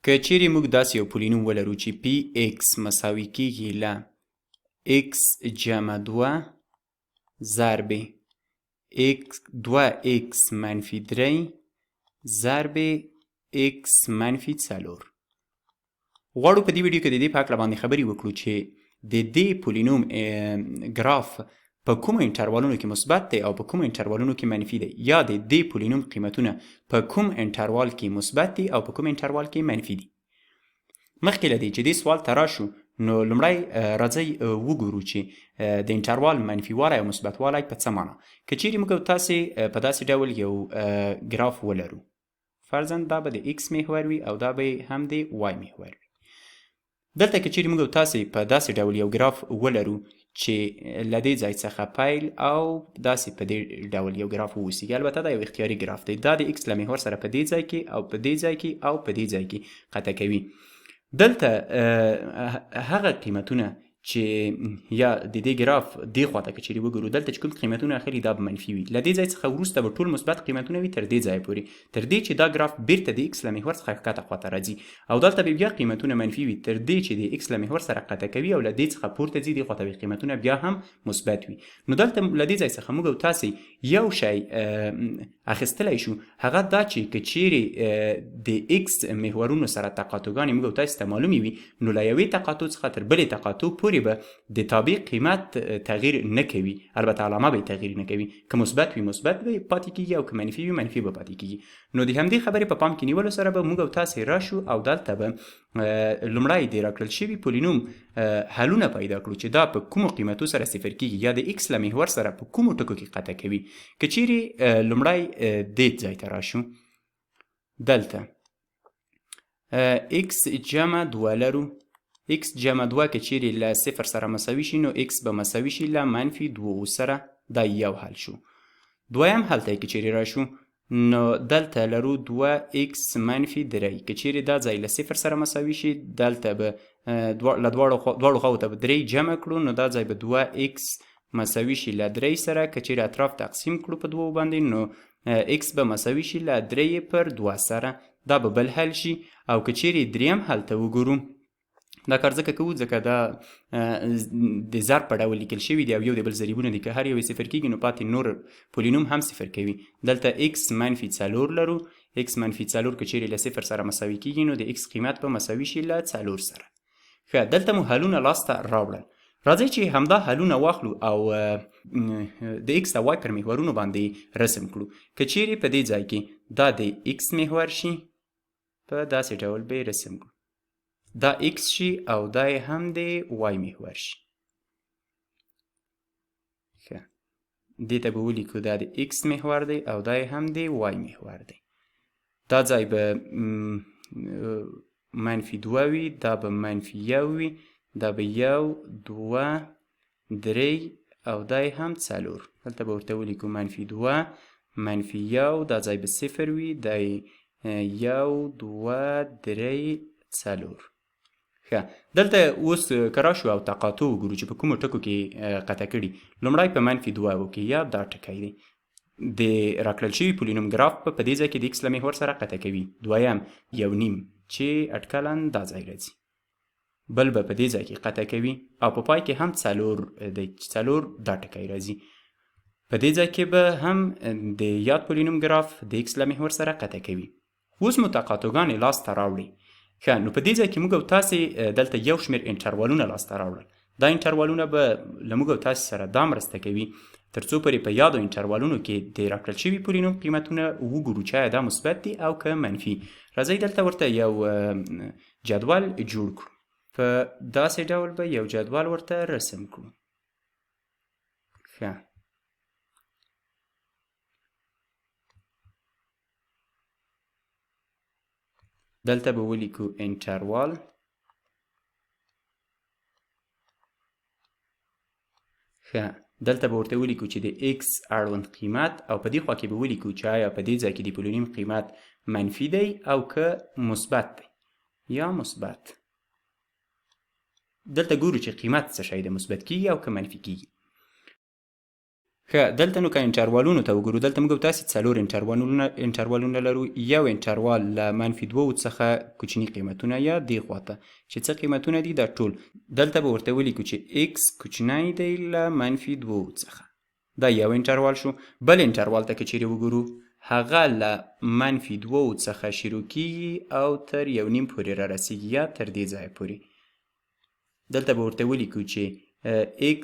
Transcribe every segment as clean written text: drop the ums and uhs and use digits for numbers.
که چیرې موږ داسې یو پولینوم ولرو چې پی ایکس مساوي کیږي له ایکس جمع 2 ضرب دوه ایکس منفي 3 ضرب ایکس منفي 4. غواړو په دې ویډیو کې د دې په هکله باندې خبرې وکړو چې د دې پولینوم ګراف په کومو انټروالونو کې مثبت دی او په کومو انټروالونو کې منفي دی، یا د دې پولینوم قیمتونه په کوم انټروال کې مثبت دي او په کوم انټروال کې منفي دي. مخکې له دې چې دې سوال ته راشو نو لومړی راځئ وګورو چې د انټروال منفیوالی او مثبتوالی په څه معنا. که چیرې موږ تاسې په داسې ډول یو ګراف ولرو، فرضاً دا به د ایکس محور وي او دا به هم د وای محور وي. دلته که چیرې موږ تاسې په داسې ډول یو ګراف ولرو چې له دې ځای څخه پیل او داسې په دې ډول یو ګراف واوسیږي، البته دا یو اختیاري ګراف دی، دا د ایکس له محور سره په دې ځای کې او په دې ځای کې او په دې ځای کې قطع کوي. دلته هغه قیمتونه چې یا د دې ګراف دې خواته که چیرې وګورو، دلته چې کوم قیمتونه اخلي دا به منفي وي. له دې ځای څخه وروسته به ټول مثبت قیمتونه وي تر دې ځایه پورې، تر دې چې دا ګراف بیرته د ایکس له محور څخه ښکته خواته راځي، او دلته به بیا قیمتونه منفي وي تر دې چې د ایکس له محور سره قطع کوي او له دې څخه پورته ځي، دې خواته به قیمتونه بیا هم مثبت وي. نو دلته له دې ځای څخه موږ او تاسې یو شی اخیستلی شو، هغه دا چې که چیرې د ایکس محورونو سره تقاطوګانې موږ او تاسې ته معلومې وي، نو له یوې تقاطو څخه تر بلې تقاطو پورې به د تابع قیمت تغییر نه کوي، البته علامه به تغییر نه کوي. که مثبت وي مثبت به پاتې کیږي او که منفي وي منفي به پاتې کیږي. نو د همدې خبرې په پام کې نیولو سره به موږ او تاسې راشو او دلته به لومړی د راکړل شوي پولینوم حلونه پیدا کړو چې دا په کومو قیمتو سره صفر کیږي یا د ایکس له محور سره په کومو ټکو کې قطع کوي. که چیرې لومړی دې ځای ته راشو، دلته ایکس جمع 2 لرو، x جمع 2 که چیرې له صفر سره مساوي شي نو x به مساوي شي له منفي 2 سره. دا یو حل شو. دویم حل ته که چیرې راشو نو دلته لرو 2x منفي 3، که چیرې دا ځای له صفر سره مساوي شي دلته به له دواړو خواو ته به 3 جمع کړو، نو دا ځای به 2x مساوي شي له 3 سره. که چیرې اطراف تقسیم کړو په 2 باندې نو x به مساوي شي له 3/2 سره. دا به بل حل شي. او که چیرې دریم حل ته وګورو، دا کار ځکه کوو ځکه دا د ضرب په ډول لیکل شوي دي او یو د بل ضریبونه دي، که هر یو صفر کیږي نو پاتې نور پولینوم هم صفر کوي. دلته x منفي 4 لرو، x منفي 4 که چیرې له صفر سره مساوي کیږي نو د x قیمت به مساوي شي له 4 سره. ښه، دلته مو حلونه لاسته راوړل. راځئ چې همدا حلونه واخلو او د x او y پر محورونو باندې رسم کړو. که چیرې په دې ځای کې دا د x محور شي، په داسې ډول به رسم کړو، دا x شي او دا هم د y محور شي. ښه، دې ته به ولیکو دا د x محور دی او دا هم د y محور دی. دا ځای به منفي 2 وي، دا به منفي 1 وي، دا به 1 2 3 او دا هم 4. دلته به ورته ولیکو منفي 2 منفي 1، دا ځای به صفر وي، دا 1 2 3 4. ښه، دلته اوس که راشو او تقاطو وګورو چې په کومو ټکو کې قطع کړي. لومړی په منفي 2 وکړي، یا دا ټکی دی د راکړل شوي پولینوم ګراف په دې ځای کې د ایکس له محور سره قطع کوي. دویم 1.5 چې اټکلاً دا ځای راځي، بل به په دې ځای کې قطع کوي او په پای کې هم 4 دی چې 4 دا ټکی راځي. په دې ځای کې به هم د یاد پولینوم ګراف د ایکس له محور سره قطع کوي. اوس مو تقاطوګانې لاسته راوړي. ښه، نو په دې ځای کې موږ او تاسې دلته یو شمېر انټروالونه لاسته راوړل. دا انټروالونه به له موږ او تاسې سره دا مرسته کوي تر څو پورې په یادو انټروالونو کې د راکړل شوي پولینوم قیمتونه وګورو چې آیا دا مثبت دي او که منفي. راځئ دلته ورته یو جدول جوړ کړو. په داسې ډول به یو جدول ورته رسم کړو. ښه، دلته به ولیکو انټروال. ښه، دلته به ورته ولیکو چې د x اړوند قیمت او په دې خوا کې به ولیکو چې آیا په دې ځای کې د پولینوم قیمت منفي دی او که مثبت دی یا مثبت. دلته ګورو چې قیمت څه شی د مثبت کیږي او که منفي کیږي. ښه دلته نو که انټروالونو ته وګورو دلته موږ او تاسې څلور انټروالونه لرو. یو انټروال له منفي 2 څخه کوچني قیمتونه یا دې خواته چې څه قیمتونه دي دا ټول دلته به ورته ولیکو چې x کوچنی دی له منفي 2 څخه. دا یو انټروال شو. بل انټروال ته که چیرې وګورو هغه له منفي 2 څخه شروع کیږي او تر 1.5 پورې را رسیږي یا تر دې ځایه پورې. دلته به ورته ولیکو چې x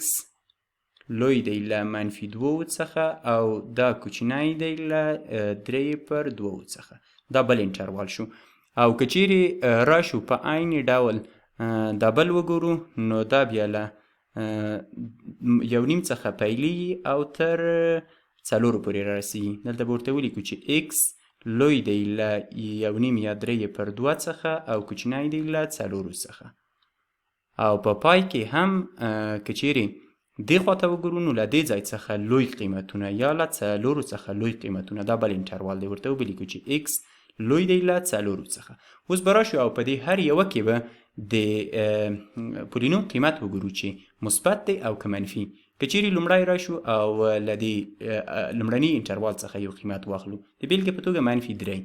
لوی دی له منفي 2 څخه او دا کوچنی دی له 3/2 څخه. دا بل انټروال شو. او که چیرې راشو په عین ډول دا بل وګورو نو دا بیا له 1.5 څخه پیلیږي او تر 4 پورې را رسیږي. دلته به ورته ولیکو چې x لوی دی له 1.5 یا 3/2 څخه او کوچنی دی له 4 څخه. او په پای کې هم که چیرې دې خواته وګورو نو له دې ځای څخه لوی قیمتونه یا له 4 څخه لوی قیمتونه دا بل انټروال دی. ورته ولیکو چې x لوی دی له 4 څخه. اوس به راشو او په دې هر یوه کې به د پولینوم قیمت وګورو چې مثبت دی او که منفي. که چیرې لومړی راشو او له دې لومړني انټروال څخه یو قیمت واخلو د بیلګې په توګه منفي 3.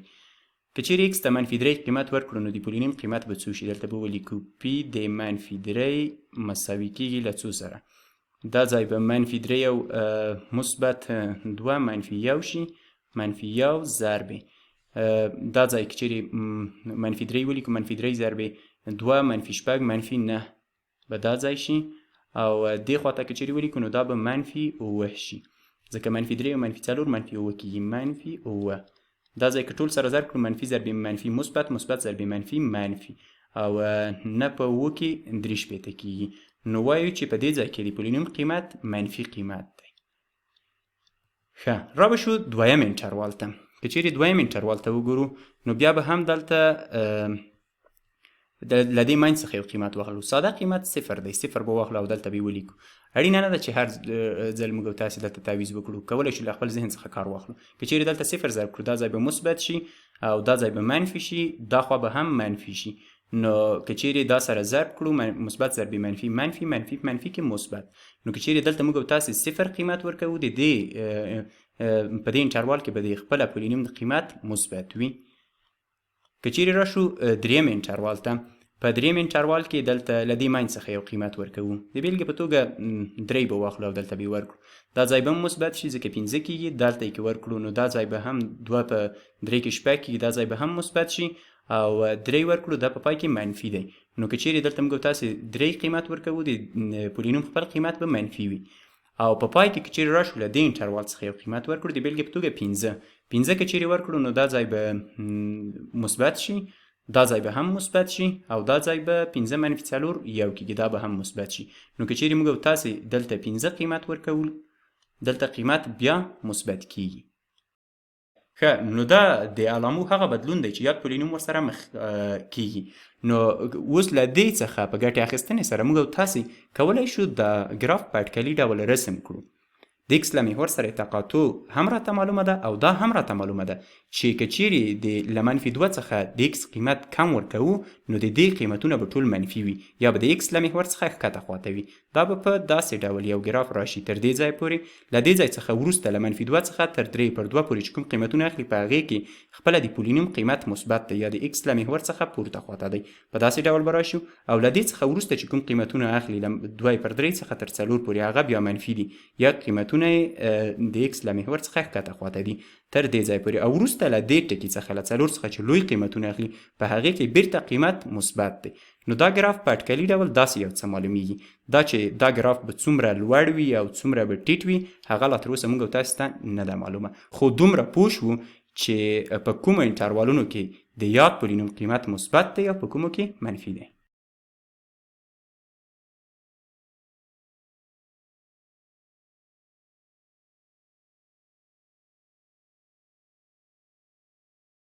که چیرې x ته منفي 3 قیمت ورکړو نو د پولینوم قیمت به څو شي؟ دلته به ولیکو p د منفي 3 مساوي کیږي له څو سره؟ دا ځای به منفي 3 او مثبت 2 منفي 1 شي منفي 1 ضرب دا ځای که چیرې منفي 3 ولیکو منفي 3 ضرب 2 منفي 6 منفي 9 به دا ځای شي. او دې خواته که چیرې ولیکو نو دا به منفي 9 شي ځکه منفي 3 او منفي 4 منفي 9 کېږي منفي 9. دا ځای که ټول سره ضرب کړو منفي ضرب منفي مثبت مثبت ضرب منفي منفي او 9 په 9 کې 3 شپېته کېږي. نو وایو چې په دې ځای کې د پولینوم قیمت منفي قیمت دی. ښه را به شو دویم انټروال ته. که چیرې دویم انټروال ته وګورو نو بیا به هم دلته له دې منځ څخه یو قیمت واخلو. ساده قیمت 0 دی. 0 به واخلو او دلته به یې ولیکو. اړینه نه ده چې هر ځل موږ او تاسې دلته تعویض وکړو. کولی شو له خپل ذهن څخه کار واخلو. که چیرې دلته 0 ضرب کړو دا ځای به مثبت شي او دا ځای به منفي شي دا خوا به هم منفي شي. نو که چیرې دا سره ضرب کړو مثبت ضرب منفي منفي منفي منفي کې مثبت. نو که چیرې دلته موږ او تاسې 0 قیمت ورکوو د دې په دې انټروال کې به د خپله پولینوم قیمت مثبت وي. که چیرې راشو دریم انټروال ته. په دریم انټروال کې دلته له دې منځ څخه یو قیمت ورکوو. د بیلګې په توګه 3 به واخلو او دلته به یې ورکړو. دا ځای به هم مثبت شي ځکه 15 کېږي. دلته یې که ورکړو نو دا ځای به هم 2 په 3 کې 6 کېږي. دا ځای به هم مثبت شي او 3 ورکړو دا په پای کې منفي دی. نو که چیرې دلته موږ تاسې 3 قیمت ورکوو د پولینوم خپل قیمت به منفي وي. او په پای کې که چیرې راشو له دې انټروال څخه یو قیمت ورکړو د بیلګې په توګه 15 که چیرې ورکړو نو دا ځای به مثبت شي دا ځای به هم مثبت شي او دا ځای به 15 منفي 4 یو کېږي دا به هم مثبت شي. نو که چیرې موږ او تاسې دلته 15 قیمت ورکول دلته قیمت بیا مثبت کېږي. ښه نو دا د علامو هغه بدلون دی چې یاد پولینوم ورسره مخ کېږي. نو اوس له دې څخه په ګټې اخیستنې سره موږ او تاسې کولی شو د ګراف په اټکلي ډول رسم کړو. د x له محور سره تقاطع هم راته معلومه ده او دا هم راته معلومه ده چې که چیرې د له منفي 2 څخه د x قیمت کم ورکوو نو د دې قیمتونه به ټول منفي وي یا به د x له محور څخه ښکته خواته وي. دا به په داسې ډول یو ګراف راشي تر دې ځای پورې. له دې ځای څخه وروسته له منفي 2 څخه تر 3/2 پورې چې کوم قیمتونه اخلي په هغې کې خپله د پولینوم قیمت مثبت دی یا د x له محور څخه پورته خواته دی. په داسې ډول به راشو او له دې څخه وروسته چې کوم قیمتونه اخلي له 2/3 څخه تر 4 پورې هغه بیا منفي دي یا قیمتونه د x له محور څخه ښکته خواته دي تر دې ځای پورې. او وروسته له دې ټکي څخه له 4 څخه چې لوی قیمتونه اخلي په هغې کې بیرته قیمت مثبت دی. نو دا ګراف په اټکلي ډول داسې یو څه معلومیږي. دا چې دا ګراف به څومره لوړ وي او څومره به ټیټ وي هغه لا تر اوسه موږ او تاسو ته نه ده معلومه. خو دومره پوه شو چې په کومو انټروالونو کې د یاد پولینوم قیمت مثبت دی او په کومو کې منفي دی.